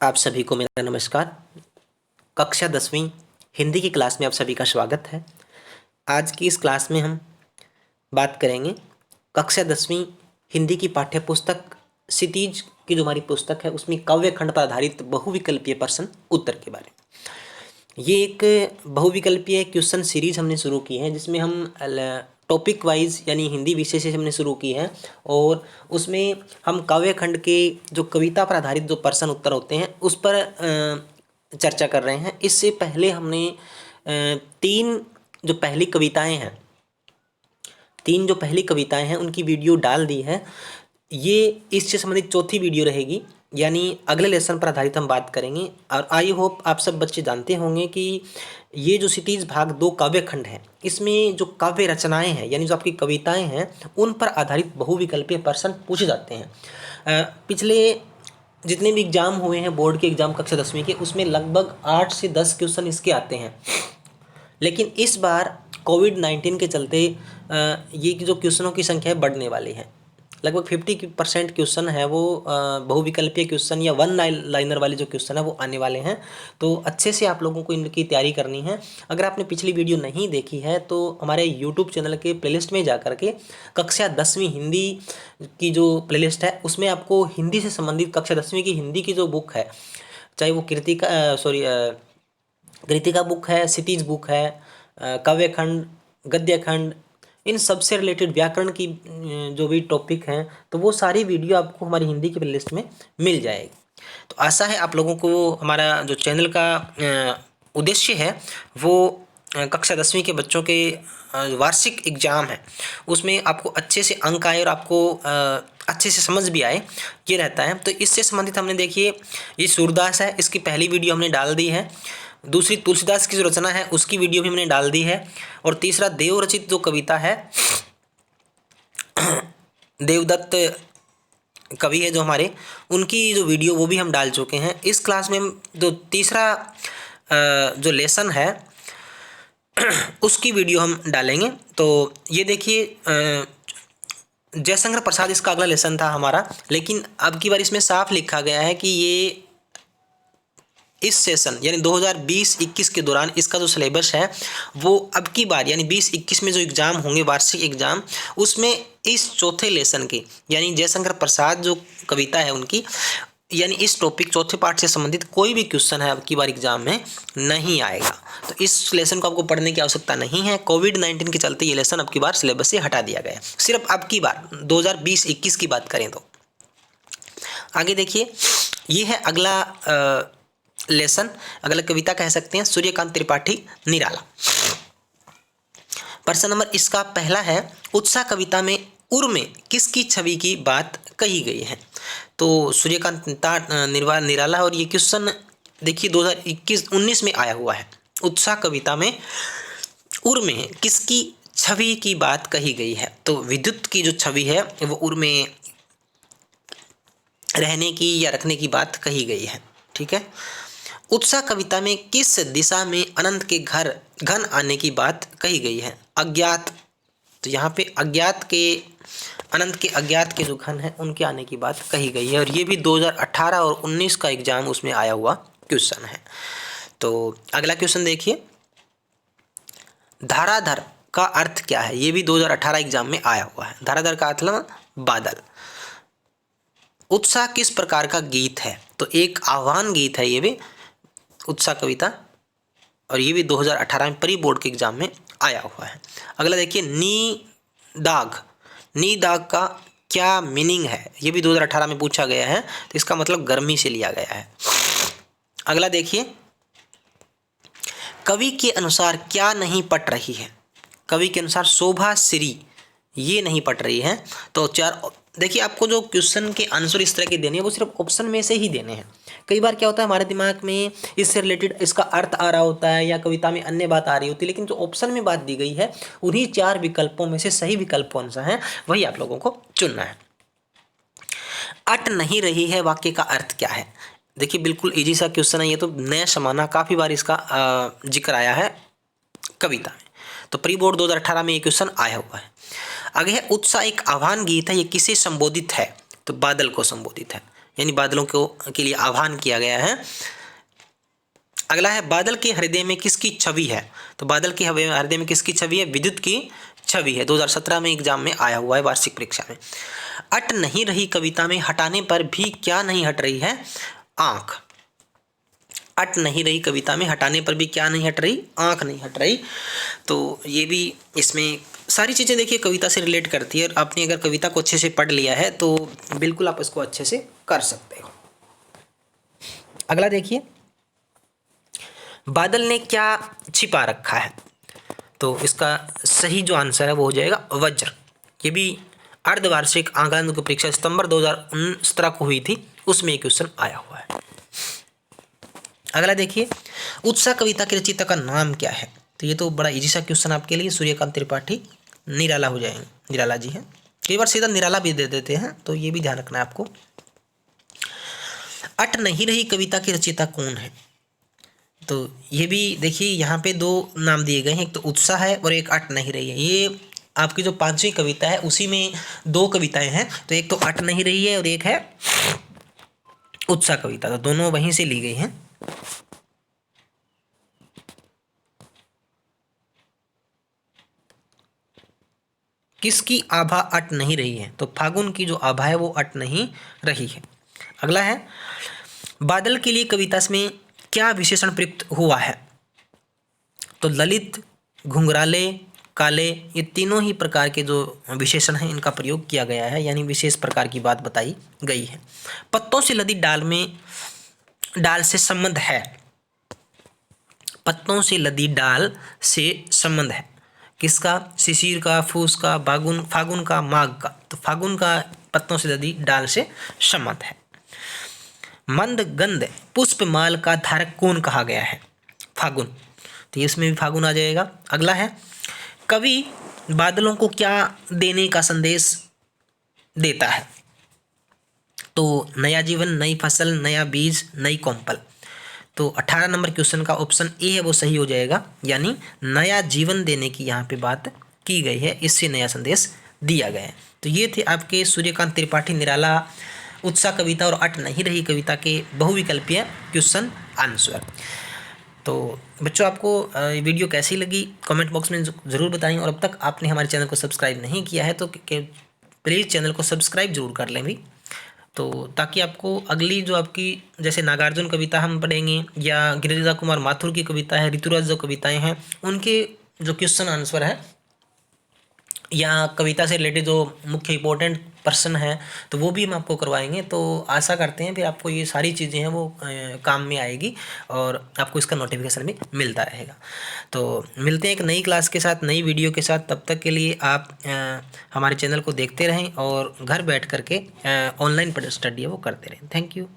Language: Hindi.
आप सभी को मेरा नमस्कार। कक्षा 10वीं हिंदी की क्लास में आप सभी का स्वागत है। आज की इस क्लास में हम बात करेंगे कक्षा 10वीं हिंदी की पाठ्य पुस्तक क्षितिज की जो हमारी पुस्तक है उसमें काव्य खंड पर आधारित बहुविकल्पीय प्रश्न उत्तर के बारे में। ये एक बहुविकल्पीय क्वेश्चन सीरीज हमने शुरू की है जिसमें हम टॉपिक वाइज यानी हिंदी विषय से हमने शुरू की है और उसमें हम काव्य खंड के जो कविता पर आधारित जो प्रश्न उत्तर होते हैं उस पर चर्चा कर रहे हैं। इससे पहले हमने तीन जो पहली कविताएं हैं उनकी वीडियो डाल दी है। ये इससे संबंधित चौथी वीडियो रहेगी, यानी अगले लेसन पर आधारित हम बात करेंगे। और आई होप आप सब बच्चे जानते होंगे कि ये जो क्षितिज भाग 2 काव्य खंड है इसमें जो काव्य रचनाएं हैं यानी जो आपकी कविताएं हैं उन पर आधारित बहुविकल्पीय प्रश्न पूछे जाते हैं। पिछले जितने भी एग्जाम हुए हैं बोर्ड के एग्जाम कक्षा 10वीं के उसमें लगभग 8 से 10 क्वेश्चन इसके आते हैं, लेकिन इस बार कोविड-19 के चलते ये जो क्वेश्चनों की संख्या है बढ़ने वाली है। लगभग 50% क्वेश्चन है वो बहुविकल्पीय क्वेश्चन या वन लाइनर वाले जो क्वेश्चन है वो आने वाले हैं, तो अच्छे से आप लोगों को इनकी तैयारी करनी है। अगर आपने पिछली वीडियो नहीं देखी है तो हमारे यूट्यूब चैनल के प्लेलिस्ट में जा करके कक्षा 10वीं हिंदी की जो प्लेलिस्ट है उसमें आपको हिंदी से संबंधित कक्षा 10वीं की हिंदी की जो बुक है, चाहे वो कृतिका बुक है, क्षितिज बुक है, काव्य खंड, गद्य खंड, इन सब से रिलेटेड व्याकरण की जो भी टॉपिक हैं तो वो सारी वीडियो आपको हमारी हिंदी की प्लेलिस्ट में मिल जाएगी। तो आशा है आप लोगों को हमारा जो चैनल का उद्देश्य है वो कक्षा 10वीं के बच्चों के वार्षिक एग्जाम है उसमें आपको अच्छे से अंक आए और आपको अच्छे से समझ भी आए, ये रहता है। तो इससे संबंधित हमने देखिए ये सूरदास है, इसकी पहली वीडियो हमने डाल दी है। दूसरी तुलसीदास की जो रचना है उसकी वीडियो भी हमने डाल दी है। और तीसरा देवरचित जो कविता है, देवदत्त कवि है जो हमारे, उनकी जो वीडियो वो भी हम डाल चुके हैं। इस क्लास में हम जो तीसरा जो लेसन है उसकी वीडियो हम डालेंगे। तो ये देखिए जयशंकर प्रसाद इसका अगला लेसन था हमारा, लेकिन अब की बार इसमें साफ लिखा गया है कि ये इस सेशन यानी 2020-21 के दौरान इसका जो सिलेबस है वो अब की बार यानी 20-21 में जो एग्ज़ाम होंगे वार्षिक एग्ज़ाम उसमें इस चौथे लेसन के यानी जयशंकर प्रसाद जो कविता है उनकी यानी इस टॉपिक चौथे पार्ट से संबंधित कोई भी क्वेश्चन है अब की बार एग्जाम में नहीं आएगा। तो इस लेसन को आपको पढ़ने की आवश्यकता नहीं है। कोविड-19 के चलते ये लेसन अब की बार सिलेबस से हटा दिया गया है। सिर्फ अब की बार 2020-21 की बात करें तो आगे देखिए ये है अगला लेसन, अगला कविता कह सकते हैं सूर्यकांत त्रिपाठी निराला। प्रश्न नंबर इसका पहला है उत्साह कविता में उर में किसकी छवि की बात कही गई है। तो सूर्यकांत निराला और ये क्वेश्चन देखिए 2021-19 में आया हुआ है। उत्साह कविता में उर में किसकी छवि की बात कही गई है। तो विद्युत की जो छवि है वो उर में रहने की या रखने की बात कही गई है, ठीक है। उत्साह कविता में किस दिशा में अनंत के घन आने की बात कही गई है। अज्ञात, तो यहाँ पे अज्ञात के अनंत के अज्ञात के जो घन है उनके आने की बात कही गई है और ये भी 2018 और 19 का एग्जाम उसमें आया हुआ क्वेश्चन है। तो अगला क्वेश्चन देखिए धाराधर का अर्थ क्या है। ये भी 2018 एग्जाम में आया हुआ है। धाराधर का अर्थ बादल। उत्साह किस प्रकार का गीत है। तो एक आह्वान गीत है ये भी उत्साह कविता और ये भी 2018 में प्री बोर्ड के एग्जाम में आया हुआ है। अगला देखिए नी दाग का क्या मीनिंग है। ये भी 2018 में पूछा गया है, तो इसका मतलब गर्मी से लिया गया है। अगला देखिए कवि के अनुसार क्या नहीं पट रही है। कवि के अनुसार शोभा श्री ये नहीं पट रही है। तो चार देखिए आपको जो क्वेश्चन के आंसर इस तरह के देने हैं वो सिर्फ ऑप्शन में से ही देने हैं। कई बार क्या होता है हमारे दिमाग में इससे रिलेटेड इसका अर्थ आ रहा होता है या कविता में अन्य बात आ रही होती है, लेकिन जो ऑप्शन में बात दी गई है उन्हीं 4 विकल्पों में से सही विकल्प कौन सा है वही आप लोगों को चुनना है। अट नहीं रही है वाक्य का अर्थ क्या है। देखिए बिल्कुल इजी सा क्वेश्चन है ये, तो नया समाना काफ़ी बार इसका जिक्र आया है कविता में। तो प्री बोर्ड 2018 में ये क्वेश्चन आया हुआ है। आगे है उत्साह एक आह्वान गीत है, ये किसे संबोधित है। तो बादल को संबोधित है। यानी बादलों को के लिए आह्वान किया गया है। अगला है बादल के हृदय में किसकी छवि है। तो बादल के हृदय में किसकी छवि है, विद्युत की छवि है। 2017 में एग्जाम में आया हुआ है, वार्षिक परीक्षा में। अट नहीं रही कविता में हटाने पर भी क्या नहीं हट रही है, आंख। अट नहीं रही कविता में हटाने पर भी क्या नहीं हट रही, आंख नहीं हट रही। तो ये भी इसमें सारी चीज़ें देखिए कविता से रिलेट करती है, और आपने अगर कविता को अच्छे से पढ़ लिया है तो बिल्कुल आप इसको अच्छे से कर सकते हो। अगला देखिए, बादल ने क्या छिपा रखा है। तो इसका सही जो आंसर है वो हो जाएगा वज्र। ये भी अर्धवार्षिक आंकलन की परीक्षा सितंबर 2017 को हुई थी, उसमें एक क्वेश्चन आया हुआ है। अगला देखिए, उत्साह कविता के रचयिता का नाम क्या है। तो ये तो बड़ा इजी सा क्वेश्चन आपके लिए, सूर्यकांत त्रिपाठी निराला हो जाएंगे, निराला जी हैं। कई बार सीधा निराला भी दे देते हैं, तो ये भी ध्यान रखना है आपको। अट नहीं रही कविता के रचयिता कौन है। तो ये भी देखिए यहाँ पे दो नाम दिए गए हैं, एक तो उत्साह है और एक अट नहीं रही है। ये आपकी जो 5वीं कविता है उसी में 2 कविताएं हैं, तो एक तो अट नहीं रही है और एक है उत्साह कविता, तो दोनों वहीं से ली गई हैं। किसकी आभा अट नहीं रही है। तो फागुन की जो आभा है वो अट नहीं रही है। अगला है, बादल के लिए कविता में क्या विशेषण प्रयुक्त हुआ है। तो ललित, घुंघराले, काले, ये तीनों ही प्रकार के जो विशेषण हैं इनका प्रयोग किया गया है, यानी विशेष प्रकार की बात बताई गई है। पत्तों से लदी डाल से संबंध है। पत्तों से लदी डाल से संबंध है किसका, शिशिर का, फूस का, फागुन का, माघ का। तो फागुन का पत्तों से लदी डाल से संबंध है। मंद गंध पुष्पमाल का धारक कौन कहा गया है, फागुन। तो इसमें भी फागुन आ जाएगा। अगला है, कवि बादलों को क्या देने का संदेश देता है। तो नया जीवन, नई फसल, नया बीज, नई कोम्पल। तो 18 नंबर क्वेश्चन का ऑप्शन ए है वो सही हो जाएगा, यानी नया जीवन देने की यहाँ पे बात की गई है, इससे नया संदेश दिया गया है। तो ये थे आपके सूर्यकांत त्रिपाठी निराला उत्साह कविता और अट नहीं रही कविता के बहुविकल्पीय क्वेश्चन आंसर। तो बच्चों, आपको वीडियो कैसी लगी कमेंट बॉक्स में ज़रूर बताएं, और अब तक आपने हमारे चैनल को सब्सक्राइब नहीं किया है तो प्लीज़ चैनल को सब्सक्राइब जरूर कर लें भी, तो ताकि आपको अगली जो आपकी जैसे नागार्जुन कविता हम पढ़ेंगे या गिरिजा कुमार माथुर की कविता है, ऋतुराज जो कविताएं हैं उनके जो क्वेश्चन आंसर है या कविता से रिलेटेड जो मुख्य इंपॉर्टेंट पर्सन है तो वो भी हम आपको करवाएंगे। तो आशा करते हैं फिर आपको ये सारी चीज़ें हैं वो काम में आएगी और आपको इसका नोटिफिकेशन भी मिलता रहेगा। तो मिलते हैं एक नई क्लास के साथ, नई वीडियो के साथ। तब तक के लिए आप हमारे चैनल को देखते रहें और घर बैठ करके ऑनलाइन स्टडी है वो करते रहें। Thank you.